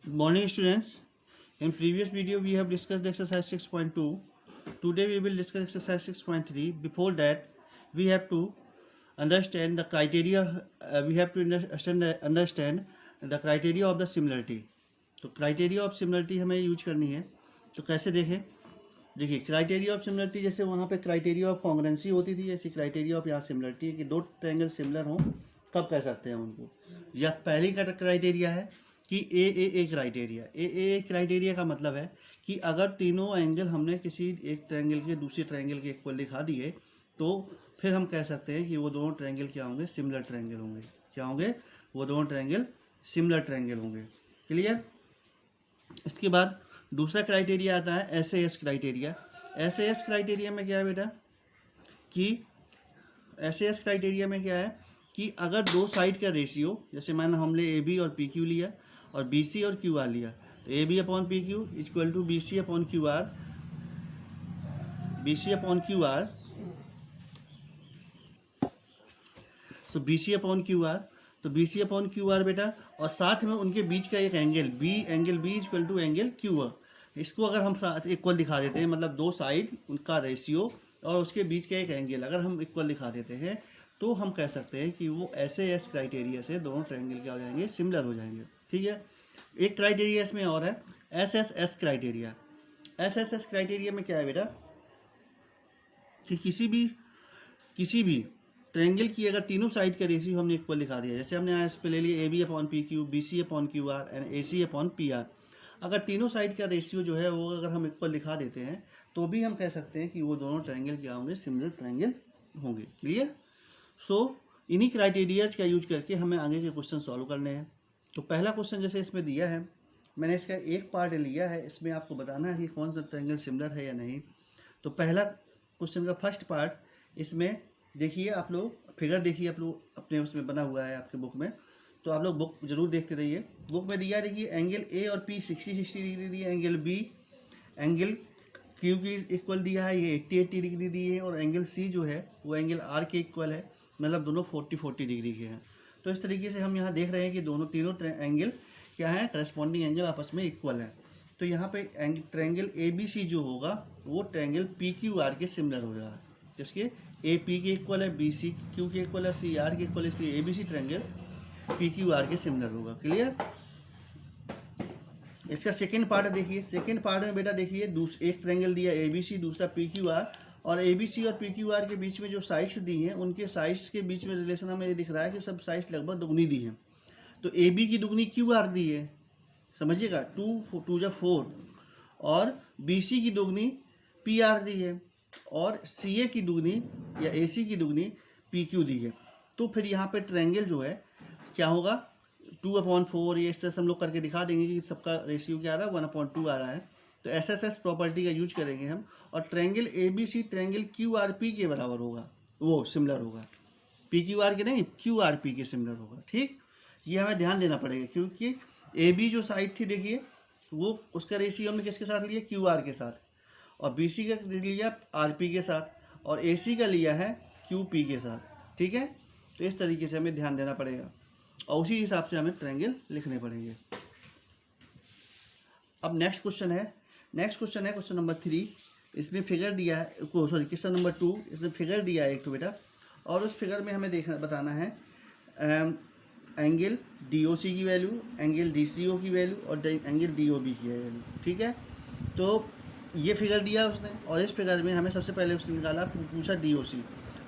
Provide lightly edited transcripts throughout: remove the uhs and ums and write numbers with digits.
Good morning, students. In previous video, we have discussed the exercise 6.2. Today, we will discuss exercise 6.3. Before that, we have to understand the criteria. We have to understand the criteria of the similarity. तो criteria of similarity हमें use करनी है. तो कैसे देखें? देखिए, criteria of similarity जैसे वहाँ पे क्राइटेरिया ऑफ कॉन्ग्रेंसी होती थी, ऐसी क्राइटेरिया ऑफ यहाँ सिमिलरिटी है कि दो ट्रायंगल सिमिलर हों, कब कह सकते हैं उनको. या पहली का क्राइटेरिया है कि ए क्राइटेरिया का मतलब है कि अगर तीनों एंगल हमने किसी एक ट्रायंगल के दूसरे ट्रायंगल के इक्वल दिखा दिए तो फिर हम कह सकते हैं कि वो दोनों ट्रायंगल क्या होंगे, सिमिलर ट्रायंगल होंगे. क्या होंगे? वो दोनों ट्रायंगल सिमिलर ट्रायंगल होंगे. क्लियर? इसके बाद दूसरा क्राइटेरिया आता है SAS क्राइटेरिया. SAS क्राइटेरिया में क्या है बेटा कि SAS क्राइटेरिया में क्या है कि अगर दो साइड का रेशियो, जैसे माना हमने AB और PQ लिया और BC और QR लिया, तो AB upon PQ equal to BC upon QR, BC upon QR, so BC upon QR, तो BC अपॉन QR बेटा, और साथ में उनके बीच का एक angle B equal to angle QR. इसको अगर हम साथ इक्वल दिखा देते हैं, मतलब दो साइड उनका रेशियो और उसके बीच का एक एंगल अगर हम इक्वल दिखा देते हैं तो हम कह सकते हैं कि वो SAS क्राइटेरिया से दोनों ट्रायंगल क्या हो जाएंगे, सिमिलर हो जाएंगे. ठीक है. एक क्राइटेरिया इसमें और है SSS क्राइटेरिया. SSS क्राइटेरिया में क्या है बेटा कि किसी भी ट्रायंगल की अगर तीनों साइड का रेशियो हमने इक्वल दिखा दिया, जैसे हमने इस पे ले लिया AB upon PQ, BC upon QR and AC upon PR. अगर तीनों साइड का रेशियो जो है वो अगर हम इक्वल दिखा देते हैं तो भी हम कह सकते हैं कि वो दोनों ट्रायंगल क्या होंगे, सिमिलर ट्रायंगल होंगे. क्लियर? सो इन्हीं क्राइटेरियाज का यूज करके हमें आगे के क्वेश्चन सॉल्व करने हैं. तो पहला क्वेश्चन जैसे इसमें दिया है, मैंने इसका एक पार्ट लिया है, इसमें आपको बताना है कि कौन सा ट्रायंगल सिमिलर है या नहीं. तो पहला क्वेश्चन का फर्स्ट पार्ट इसमें देखिए, आप लोग फिगर देखिए, आप लोग अपने उसमें बना हुआ है आपके बुक में, तो आप लोग बुक जरूर देखते रहिए. बुक में दिया देखिए एंगल A और P 60-60 डिग्री दिया, एंगल B एंगल Q की इक्वल दिया है, ये 80-80 डिग्री दी है, और एंगल C जो है वो एंगल R के इक्वल है, मतलब दोनों 40-40 डिग्री के हैं. तो इस तरीके से हम यहाँ देख रहे हैं कि तीनों एंगल क्या है, करस्पॉन्डिंग एंगल आपस में इक्वल है. तो यहाँ पे ट्रायंगल ABC जो होगा वो ट्रायंगल PQR के सिमिलर हो जाएगा, जिसके AP के इक्वल है, BC Q के इक्वल है, CR के इक्वल है, इसलिए ABC ट्रायंगल PQR के सिमिलर होगा. क्लियर? इसका सेकेंड पार्ट देखिए. सेकेंड पार्ट में बेटा देखिए, एक ट्रायंगल दिया ABC, दूसरा PQR, और ABC और PQR के बीच में जो साइड्स दी हैं उनके साइड्स के बीच में रिलेशन हमें ये दिख रहा है कि सब साइड्स लगभग दुगनी दी हैं. तो AB की दुगनी QR दी है, समझिएगा, 2 जा 4, और BC की दुगनी PR दी है, और CA की दुगनी या AC की दुगनी PQ दी है. तो फिर यहाँ पे ट्रायंगल जो है क्या होगा, 2/4, ये इस तरह से हम लोग करके दिखा देंगे कि सबका रेशियो क्या आ रहा है, 1/2 आ रहा है. तो SSS प्रॉपर्टी का यूज करेंगे हम, और ट्रायंगल ABC ट्रायंगल QRP के बराबर होगा, वो सिमिलर होगा. PQR के नहीं, QRP के सिमिलर होगा. ठीक, ये हमें ध्यान देना पड़ेगा, क्योंकि AB जो साइड थी देखिए वो उसका रेशियो हमने किसके साथ लिया, QR के साथ, और BC का लिया RP के साथ, और AC का लिया है QP के साथ. ठीक है. तो इस तरीके से हमें ध्यान देना पड़ेगा और उसी हिसाब से हमें ट्रायंगल लिखने पड़ेंगे. अब नेक्स्ट क्वेश्चन है क्वेश्चन नंबर 3. इसमें फिगर दिया है, क्वेश्चन नंबर 2, इसमें फिगर दिया है एक तो बेटा, और उस फिगर में हमें बताना है एंगल DOC की वैल्यू, एंगल DCO की वैल्यू, और एंगल DOB की वैल्यू. ठीक है. तो ये फिगर दिया उसने, और इस फिगर में हमें सबसे पहले उसने निकाला, पूछा DOC.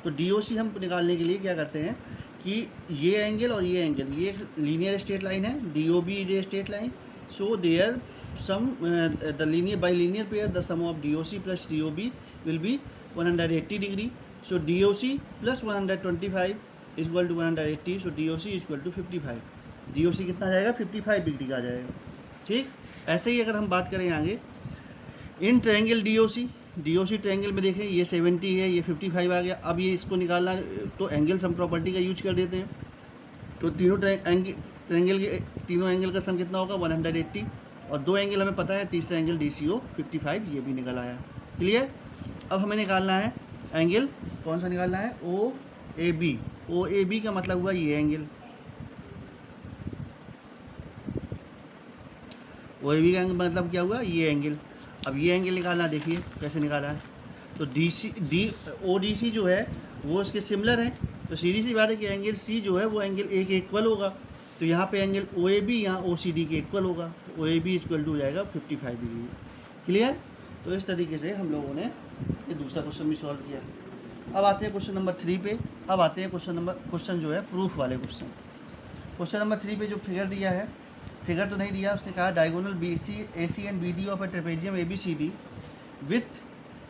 तो DOC हम निकालने के लिए क्या करते हैं कि ये एंगल और ये एंगल, ये लीनियर स्ट्रेट लाइन है, DOB is a straight line, so there sum the linear by linear pair the sum of DOC plus DOB will be 180 degree. So DOC plus 125 is equal to 180, so DOC is equal to 55. DOC कितना आ जाएगा, 55 degree का आ जाएगा. ठीक. ऐसे ही अगर हम बात करें आगे इन ट्रायंगल DOC ट्रायंगल में देखें, ये 70 है, ये 55 आ गया. अब ये इसको निकालना तो एंगल सम प्रॉपर्टी का यूज कर देते हैं. तो तीनों एंगल का सम कितना होगा, 180, और दो एंगल हमें पता है, तीसरा एंगल DCO 55, ये भी निकल आया. क्लियर? अब हमें निकालना है एंगल, कौन सा निकालना है, OAB का मतलब हुआ ये एंगल. ओ ए बी का एंगल मतलब क्या हुआ, ये एंगल। अब ये एंगल निकालना, देखिए कैसे निकाला है। तो ओ डी सी जो है वो इसके सिमिलर है, तो सीधी सी बात है कि एंगल सी जो है वो एंगल ए के इक्वल होगा। तो यहाँ पे एंगल ओ ए बी यहाँ ओ सी डी के इक्वल होगा, तो ओ ए बी इक्वल टू हो जाएगा 55 डिग्री। क्लियर। तो इस तरीके से हम लोगों ने ये दूसरा क्वेश्चन भी सॉल्व किया। अब आते हैं क्वेश्चन नंबर 3 पे। अब आते हैं क्वेश्चन जो है प्रूफ वाले क्वेश्चन। क्वेश्चन नंबर 3 पे जो फिगर दिया है, फिगर तो नहीं दिया, उसने कहा diagonal B C A C and B D of a trapezium A B C D with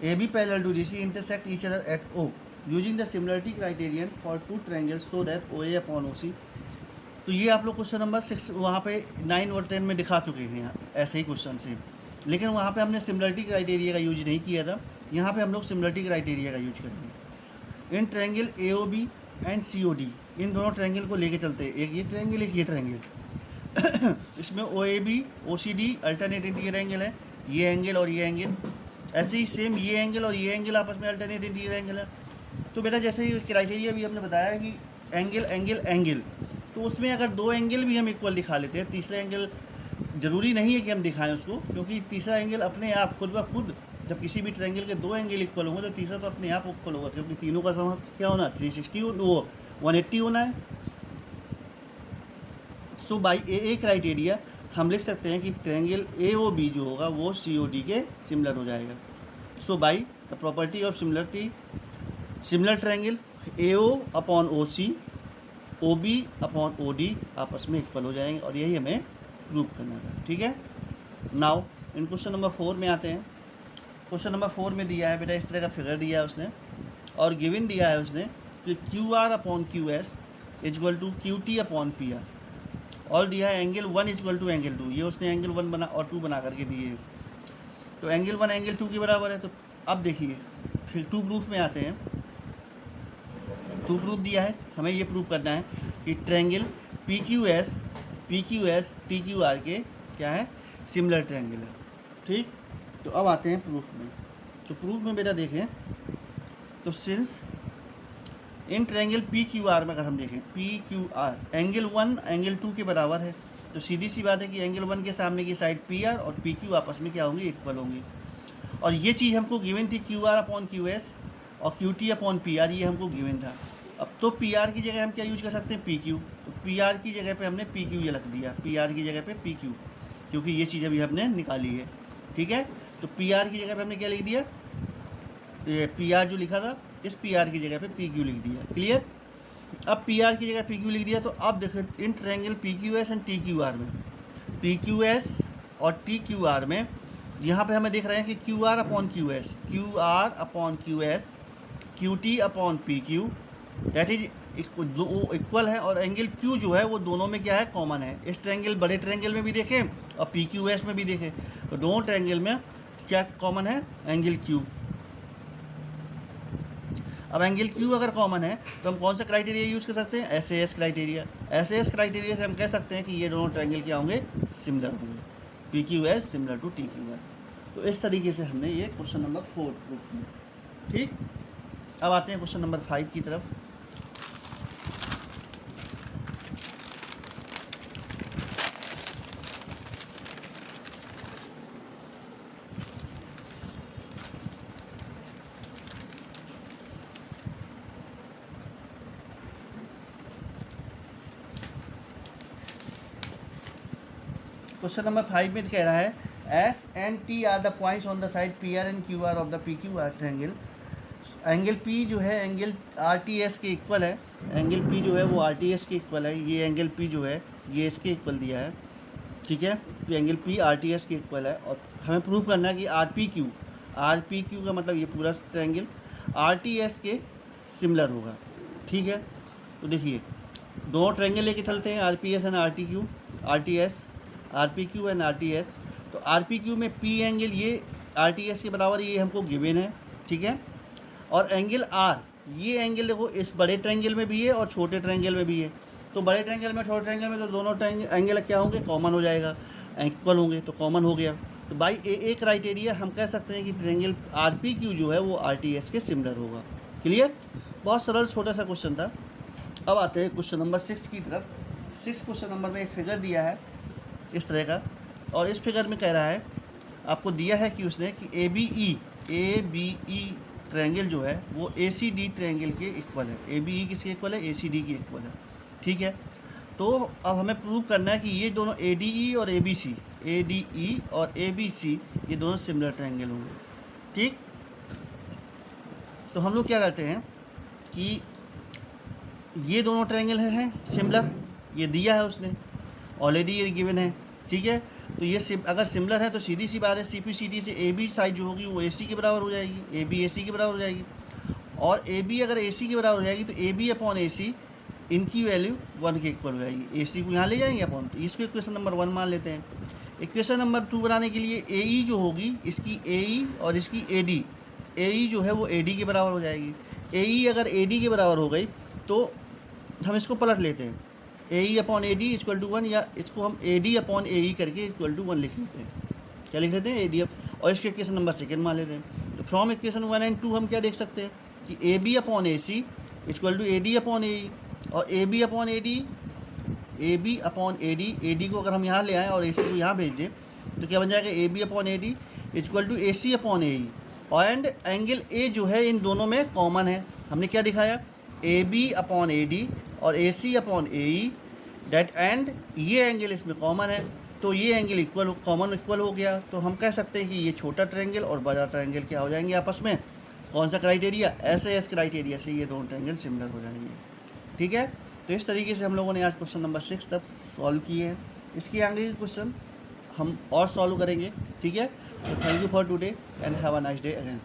A B parallel to D C intersect each other at O using the similarity criterion for two triangles so that O A upon O C. तो ये आप लोग question number 6 वहाँ पे 9 और 10 में दिखा चुके हैं, यहाँ ऐसे ही क्वेश्चन से, लेकिन वहाँ पे हमने सिमिलरिटी क्राइटेरिया का यूज नहीं किया था। यहाँ पे हम लोग सिमिलरिटी क्राइटेरिया का यूज करेंगे। In triangle A O B and C O D, इन दोनों ट्रायंगल को लेके चलते हैं, एक ये ट्रायंगल एक ये ट्रायंगल। इसमें O A B O C D alternate interior angle है, ये एंगल और ये एंगल। ऐसे ही सेम ये एंगल और ये एंगल आपस में अल्टरनेट इंटीरियर एंगल है। तो बेटा जैसे ही क्राइटेरिया भी हमने बताया कि एंगल एंगल एंगल, तो उसमें अगर दो एंगल भी हम इक्वल दिखा लेते हैं, तीसरा एंगल ज़रूरी नहीं है कि हम दिखाएं उसको, क्योंकि तीसरा एंगल अपने आप खुद ब खुद, जब किसी भी ट्रायंगल के दो एंगल इक्वल होंगे तो तीसरा तो अपने आप इक्वल होगा, क्योंकि तीनों का सम क्या होना, 360 वो 180 होना है। सो बाई ए क्राइटेरिया हम लिख सकते हैं कि ट्रायंगल ए ओ बी जो होगा वो सी ओ डी के सिमिलर हो जाएगा। So by the property of similarity, similar triangle A O upon O C, O B upon O D आपस में इक्वल हो जाएंगे, और यही हमें प्रूव करना था। ठीक है। नाउ इन क्वेश्चन नंबर 4 में आते हैं। क्वेश्चन नंबर 4 में दिया है बेटा इस तरह का फिगर दिया है उसने, और गिवन दिया है उसने कि Q R upon Q S is equal to Q T upon P R, और दिया है एंगल 1 इजक्वल टू एंगल 2। ये उसने एंगल 1 बना और 2 बना करके दिए हैं। तो एंगल 1 एंगल 2 के बराबर है। तो अब देखिए फिर 2 प्रूफ में आते हैं। 2 प्रूफ दिया है, हमें ये प्रूव करना है कि triangle P Q S T Q are के क्या है, सिमिलर ट्रायंगल है। ठीक। तो अब आते हैं प्रूफ में। तो प्रूफ में बेटा देखें तो since in triangle P Q R में अगर हम देखें P Q R angle 1 angle 2 के बराबर है, तो सीधी सी बात है कि एंगल 1 के सामने की साइड पी आर और पी क्यू आपस में क्या होंगी, इक्वल होंगी। और ये चीज़ हमको गिवन थी Q R upon Q S और Q T upon P R, ये हमको गिवन था। अब तो पी आर की जगह हम क्या यूज कर सकते हैं, पी क्यू। तो पी आर की जगह पे हमने पी क्यू ये रख दिया, पी आर की जगह पे पी क्यू, क्योंकि ये चीज़ अभी हमने निकाली है। ठीक है। तो पी आर की जगह पे हमने क्या लिख दिया, पी आर जो लिखा था इस पी आर की जगह पे पी क्यू लिख दिया। क्लियर। अब पी आर की जगह पी क्यू लिख दिया, तो अब देखो in triangle P Q S and T Q are में, पी क्यू एस और टी क्यू आर में यहाँ पे हमें देख रहे हैं कि Q R upon Q S, Q T upon P Q that is equal है, और एंगल क्यू जो है वो दोनों में क्या है, कॉमन है। इस ट्रायंगल बड़े ट्रायंगल में भी देखें और पी क्यू एस में भी देखें, तो दोनों ट्रायंगल में क्या कॉमन है, एंगल क्यू। अब एंगल क्यू अगर कॉमन है तो हम कौन सा क्राइटेरिया यूज़ कर सकते हैं, S A S criteria. S A S criteria से हम कह सकते हैं कि ये दोनों ट्रायंगल क्या होंगे, सिमिलर होंगे, P Q S similar to T Q R. तो इस तरीके से हमने ये क्वेश्चन नंबर 4 प्रूव किया। ठीक। अब आते हैं क्वेश्चन नंबर 5 की तरफ। क्वेश्चन नंबर 5 में कह रहा है S and T R the points on the side P R and Q R of the P Q R triangle. Angle P जो है एंगल आर टी एस के इक्वल है, एंगल पी जो है वो आर टी एस के equal है। ये एंगल पी जो है ये इसके इक्वल दिया है। ठीक है। तो angle P R T S के इक्वल है, और हमें प्रूव करना है कि आर पी क्यू का मतलब ये पूरा ट्रायंगल आर टी एस के सिमिलर होगा। ठीक है। तो देखिए दो ट्रायंगल लेके चलते हैं, R P S and R T Q, R T S R P Q and R T S. तो आर पी क्यू में पी एंगल ये आर टी एस के बराबर, ये हमको गिवन है। ठीक है। और एंगल आर, ये एंगल देखो इस बड़े ट्रायंगल में भी है और छोटे ट्रायंगल में भी है। तो बड़े ट्रायंगल में छोटे ट्रायंगल में तो दोनों एंगल क्या होंगे, कॉमन हो जाएगा, इक्वल होंगे, तो कॉमन हो गया। तो बाई ए क्राइटेरिया हम कह सकते हैं कि ट्रायंगल आर पी क्यू जो है वो आर टी एस के सिमिलर होगा। क्लियर। बहुत सरल छोटा सा क्वेश्चन था। अब आते हैं क्वेश्चन नंबर 6 की तरफ। 6 क्वेश्चन नंबर में एक फिगर दिया है इस तरह का, और इस फिगर में कह रहा है, आपको दिया है कि उसने कि ए बी ई ट्रायंगल जो है वो ए सी डी ट्रायंगल के इक्वल है। ए बी ई किसके इक्वल है? ए सी डी के इक्वल है। ठीक है, तो अब हमें प्रूव करना है कि ये दोनों ए डी ई और A B C, A D E और ए बी सी ये दोनों सिमिलर ट्रायंगल होंगे। ठीक, तो हम लोग क्या करते हैं कि ये दोनों ट्रायंगल हैं सिमिलर, ये दिया है उसने ऑलरेडी, ये गिवन है। ठीक है, तो ये अगर सिमिलर है तो सीधी सी बात है, सी पी सी डी से ए बी साइड जो होगी वो ए सी के बराबर हो जाएगी, ए बी ए सी के बराबर हो जाएगी। और ए बी अगर ए सी के बराबर हो जाएगी तो ए बी अपॉन ए सी इनकी वैल्यू 1 के इक्वल हो जाएगी। ए सी को यहाँ ले जाएंगे अपॉन, तो इसको इक्वेशन नंबर 1 मान लेते हैं। इक्वेशन नंबर 2 बनाने के लिए ए ई जो होगी, इसकी ए ई और इसकी ए डी, ए ई जो है वो ए डी के बराबर हो जाएगी। ए ई अगर ए डी के बराबर हो गई तो हम इसको पलट लेते हैं, A E upon A D equal to 1, या इसको हम ए डी अपॉन ए ई करके इक्वल टू 1 लिख लेते हैं। क्या लिख लेते हैं? ए डी, और इसके इक्वेशन नंबर 2 मान लेते हैं। तो फ्रॉम इक्वेशन 1 एंड 2 हम क्या देख सकते हैं कि A B upon A C equal to A D upon A E, और A B upon A D, A B upon A D को अगर हम यहाँ ले आएँ और ए सी को यहाँ भेज दें तो क्या बन जाएगा? A B upon A D equal to A C upon A E. And angle A जो है इन दोनों में कॉमन है। हमने क्या दिखाया? A B upon A D और A C upon A E, that and ये एंगल इसमें कॉमन है, तो ये एंगल इक्वल हो गया। तो हम कह सकते हैं कि ये छोटा ट्रायंगल और बड़ा ट्रायंगल क्या हो जाएंगे आपस में? कौन सा क्राइटेरिया? एस क्राइटेरिया से ये दोनों ट्रायंगल सिमिलर हो जाएंगे। ठीक है, तो इस तरीके से हम लोगों ने आज क्वेश्चन नंबर 6 तक सॉल्व किए हैं। इसके आगे के क्वेश्चन हम और सॉल्व करेंगे। ठीक है, तो thank you for today and have a nice day again.